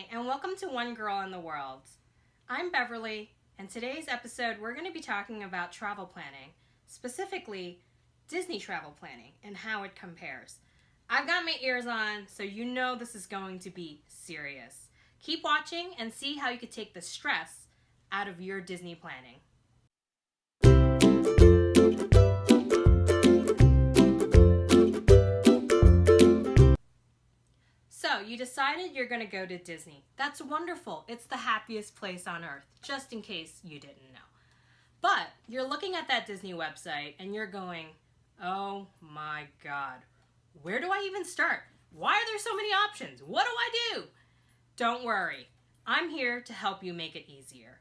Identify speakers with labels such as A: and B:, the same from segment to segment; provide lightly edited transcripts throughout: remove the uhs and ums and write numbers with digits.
A: Hi, and welcome to One Girl in the World. I'm Beverly, and today's episode we're going to be talking about travel planning, specifically Disney travel planning and how it compares. I've got my ears on, so you know this is going to be serious. Keep watching and see how you could take the stress out of your Disney planning. So, you decided you're going to go to Disney. That's wonderful. It's the happiest place on earth, just in case you didn't know. But you're looking at that Disney website and you're going, oh my God, where do I even start? Why are there so many options? What do I do? Don't worry. I'm here to help you make it easier.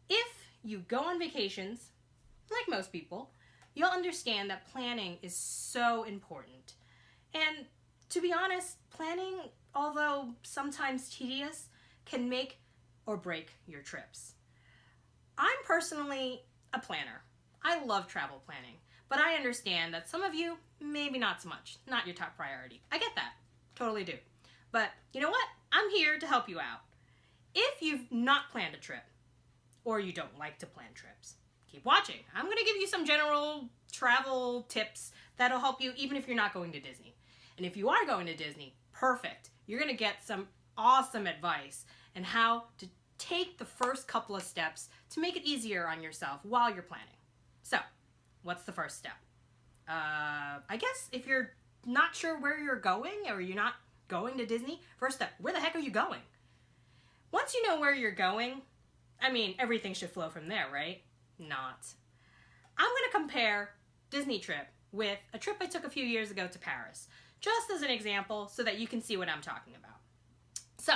A: If you go on vacations, like most people, you'll understand that planning is so important. And to be honest, planning, although sometimes tedious, can make or break your trips. I'm personally a planner. I love travel planning, but I understand that some of you, maybe not so much, not your top priority. I get that, totally do. But you know what? I'm here to help you out. If you've not planned a trip, or you don't like to plan trips, keep watching. I'm going to give you some general travel tips that'll help you even if you're not going to Disney. And if you are going to Disney, perfect. You're going to get some awesome advice and how to take the first couple of steps to make it easier on yourself while you're planning. So, what's the first step? I guess if you're not sure where you're going or you're not going to Disney, first step, where the heck are you going? Once you know where you're going, everything should flow from there, right? Not. I'm going to compare Disney trip with a trip I took a few years ago to Paris, just as an example so that you can see what I'm talking about. So,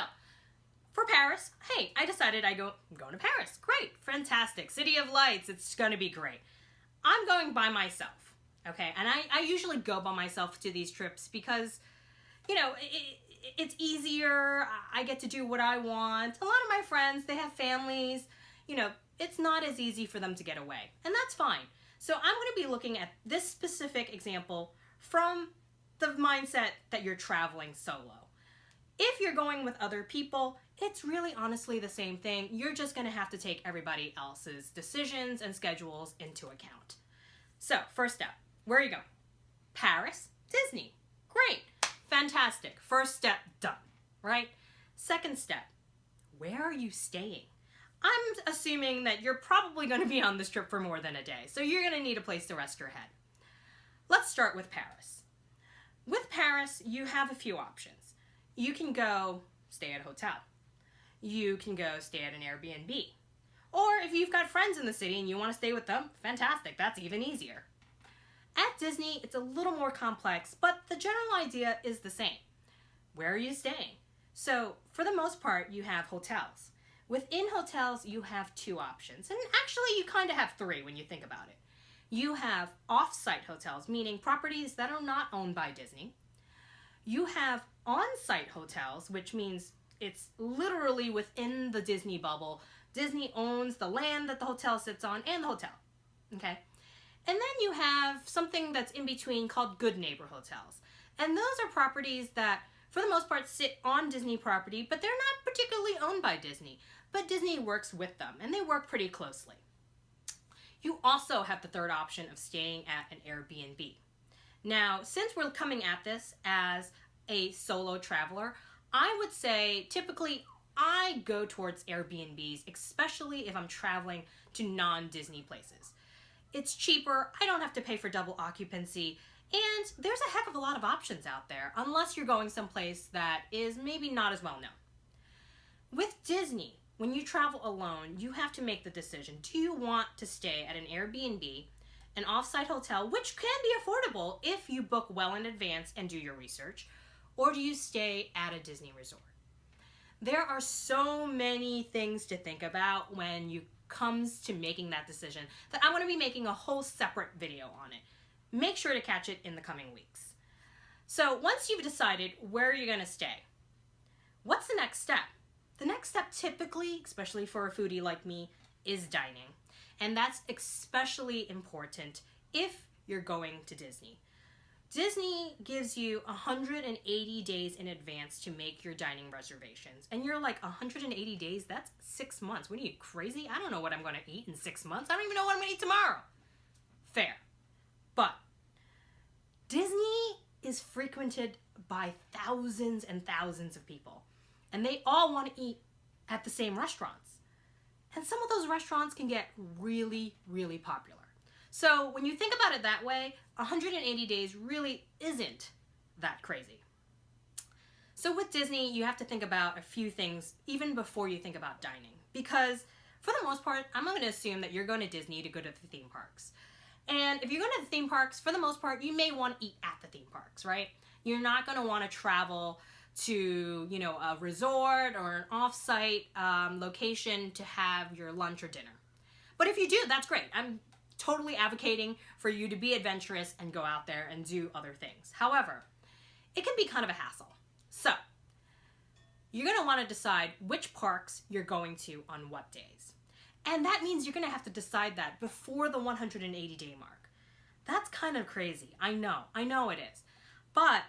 A: for Paris, hey, I decided I'm going to Paris. Great, fantastic, City of Lights, it's going to be great. I'm going by myself, okay? And I usually go by myself to these trips because, it's easier. I get to do what I want. A lot of my friends, they have families. It's not as easy for them to get away, and that's fine. So I'm going to be looking at this specific example from the mindset that you're traveling solo. If you're going with other people, it's really honestly the same thing. You're just going to have to take everybody else's decisions and schedules into account. So, first step, where are you going? Paris, Disney. Great, fantastic. First step done, right? Second step, where are you staying? I'm assuming that you're probably going to be on this trip for more than a day, so you're going to need a place to rest your head. Let's start with Paris. With Paris, you have a few options. You can go stay at a hotel. You can go stay at an Airbnb. Or if you've got friends in the city and you want to stay with them, fantastic, that's even easier. At Disney, it's a little more complex, but the general idea is the same. Where are you staying? So, for the most part, you have hotels. Within hotels, you have two options. And actually, you kind of have three when you think about it. You have off-site hotels, meaning properties that are not owned by Disney. You have on-site hotels, which means it's literally within the Disney bubble. Disney owns the land that the hotel sits on and the hotel, okay? And then you have something that's in between called good neighbor hotels. And those are properties that, for the most part, sit on Disney property, but they're not particularly owned by Disney. But Disney works with them, and they work pretty closely. You also have the third option of staying at an Airbnb. Now, since we're coming at this as a solo traveler, I would say typically I go towards Airbnbs, especially if I'm traveling to non-Disney places. It's cheaper, I don't have to pay for double occupancy, and there's a heck of a lot of options out there, unless you're going someplace that is maybe not as well known. With Disney, when you travel alone, you have to make the decision. Do you want to stay at an Airbnb, an off-site hotel, which can be affordable if you book well in advance and do your research, or do you stay at a Disney resort? There are so many things to think about when it comes to making that decision that I'm going to be making a whole separate video on it. Make sure to catch it in the coming weeks. So once you've decided where you're going to stay, what's the next step? The next step typically, especially for a foodie like me, is dining. And that's especially important if you're going to Disney. Disney gives you 180 days in advance to make your dining reservations. And you're like, 180 days? That's 6 months. What are you, crazy? I don't know what I'm going to eat in 6 months. I don't even know what I'm going to eat tomorrow. Fair. But Disney is frequented by thousands and thousands of people. And they all want to eat at the same restaurants. And some of those restaurants can get really, really popular. So when you think about it that way, 180 days really isn't that crazy. So with Disney, you have to think about a few things even before you think about dining. Because for the most part, I'm going to assume that you're going to Disney to go to the theme parks. And if you're going to the theme parks, for the most part, you may want to eat at the theme parks, right? You're not going to want to travel to, a resort or an off-site location to have your lunch or dinner. But if you do, that's great. I'm totally advocating for you to be adventurous and go out there and do other things. However, it can be kind of a hassle. So, you're going to want to decide which parks you're going to on what days. And that means you're going to have to decide that before the 180-day mark. That's kind of crazy. I know it is. But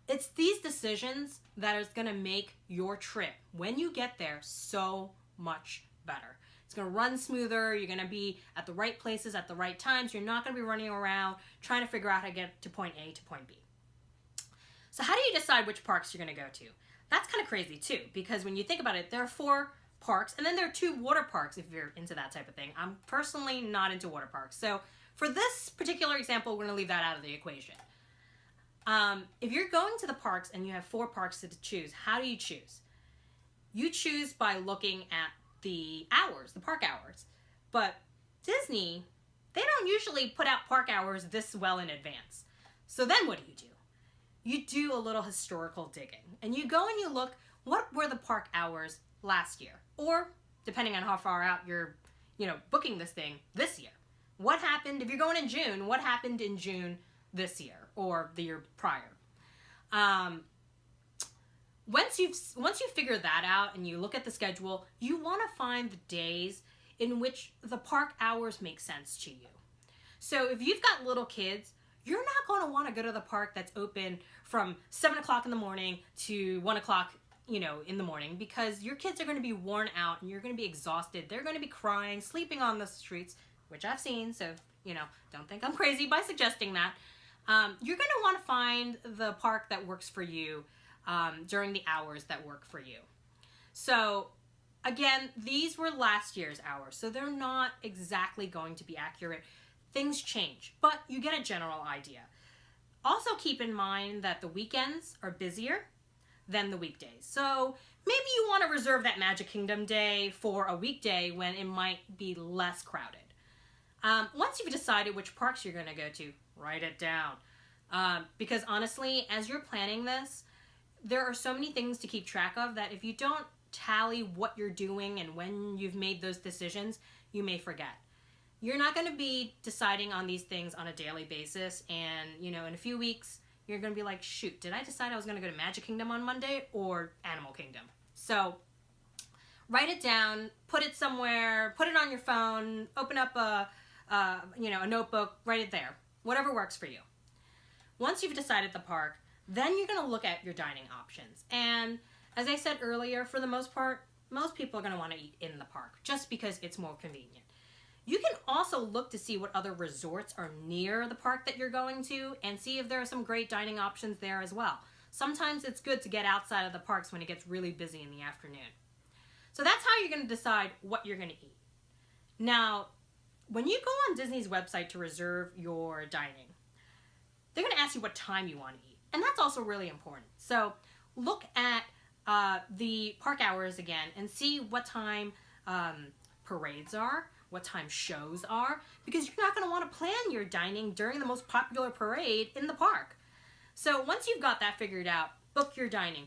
A: it's these decisions that is going to make your trip, when you get there, so much better. It's going to run smoother. You're going to be at the right places at the right times. You're not going to be running around trying to figure out how to get to point A to point B. So how do you decide which parks you're going to go to? That's kind of crazy too, because when you think about it, there are 4 parks, and then there are 2 water parks if you're into that type of thing. I'm personally not into water parks. So for this particular example, we're going to leave that out of the equation. If you're going to the parks and you have 4 parks to choose, how do you choose? You choose by looking at the hours, the park hours. But Disney, they don't usually put out park hours this well in advance. So then what do? You do a little historical digging. And you go and you look, what were the park hours last year? Or, depending on how far out you're, booking this thing, this year. What happened, if you're going in June, what happened in June this year or the year prior? Once you figure that out and you look at the schedule, you want to find the days in which the park hours make sense to you. So if you've got little kids, you're not going to want to go to the park that's open from 7 o'clock in the morning to 1 o'clock, in the morning, because your kids are going to be worn out and you're going to be exhausted. They're going to be crying, sleeping on the streets, which I've seen. So, don't think I'm crazy by suggesting that. You're going to want to find the park that works for you during the hours that work for you. So again, these were last year's hours, so they're not exactly going to be accurate. Things change, but you get a general idea. Also keep in mind that the weekends are busier than the weekdays. So maybe you want to reserve that Magic Kingdom day for a weekday when it might be less crowded. Once you've decided which parks you're going to go to, write it down. Because honestly, as you're planning this, there are so many things to keep track of that if you don't tally what you're doing and when you've made those decisions, you may forget. You're not going to be deciding on these things on a daily basis, and in a few weeks you're going to be like, shoot, did I decide I was going to go to Magic Kingdom on Monday or Animal Kingdom? So write it down, put it somewhere, put it on your phone, open up a notebook, write it there, whatever works for you. Once you've decided the park, then you're going to look at your dining options. And as I said earlier, for the most part, most people are going to want to eat in the park just because it's more convenient. You can also look to see what other resorts are near the park that you're going to and see if there are some great dining options there as well. Sometimes it's good to get outside of the parks when it gets really busy in the afternoon. So that's how you're going to decide what you're going to eat. Now, when you go on Disney's website to reserve your dining, they're going to ask you what time you want to eat. And that's also really important. So look at the park hours again and see what time parades are, what time shows are, because you're not going to want to plan your dining during the most popular parade in the park. So once you've got that figured out, book your dining.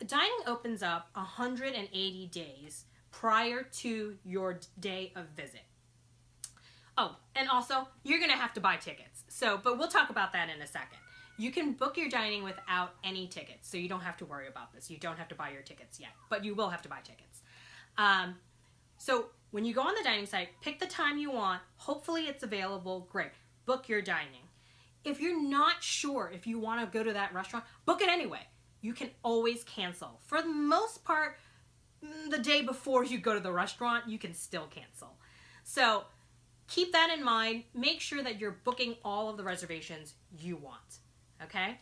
A: Dining opens up 180 days prior to your day of visit. Oh, and also, you're going to have to buy tickets. But we'll talk about that in a second. You can book your dining without any tickets, so you don't have to worry about this. You don't have to buy your tickets yet, but you will have to buy tickets. So when you go on the dining site, pick the time you want. Hopefully it's available. Great. Book your dining. if you're not sure if you want to go to that restaurant, book it anyway. You can always cancel. For the most part, the day before you go to the restaurant, you can still cancel. So keep that in mind. Make sure that you're booking all of the reservations you want, okay?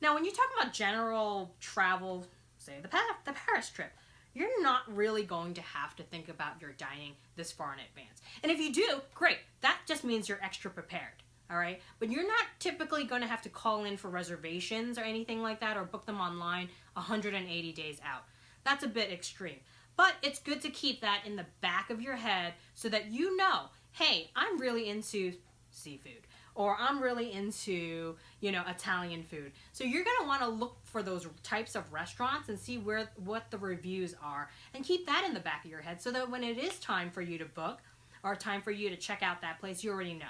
A: Now, when you talk about general travel, say the Paris trip, you're not really going to have to think about your dining this far in advance. And if you do, great. That just means you're extra prepared, all right? But you're not typically going to have to call in for reservations or anything like that or book them online 180 days out. That's a bit extreme. But it's good to keep that in the back of your head so that you know, hey, I'm really into seafood, or I'm really into, Italian food. So you're going to want to look for those types of restaurants and see what the reviews are, and keep that in the back of your head so that when it is time for you to book or time for you to check out that place, you already know.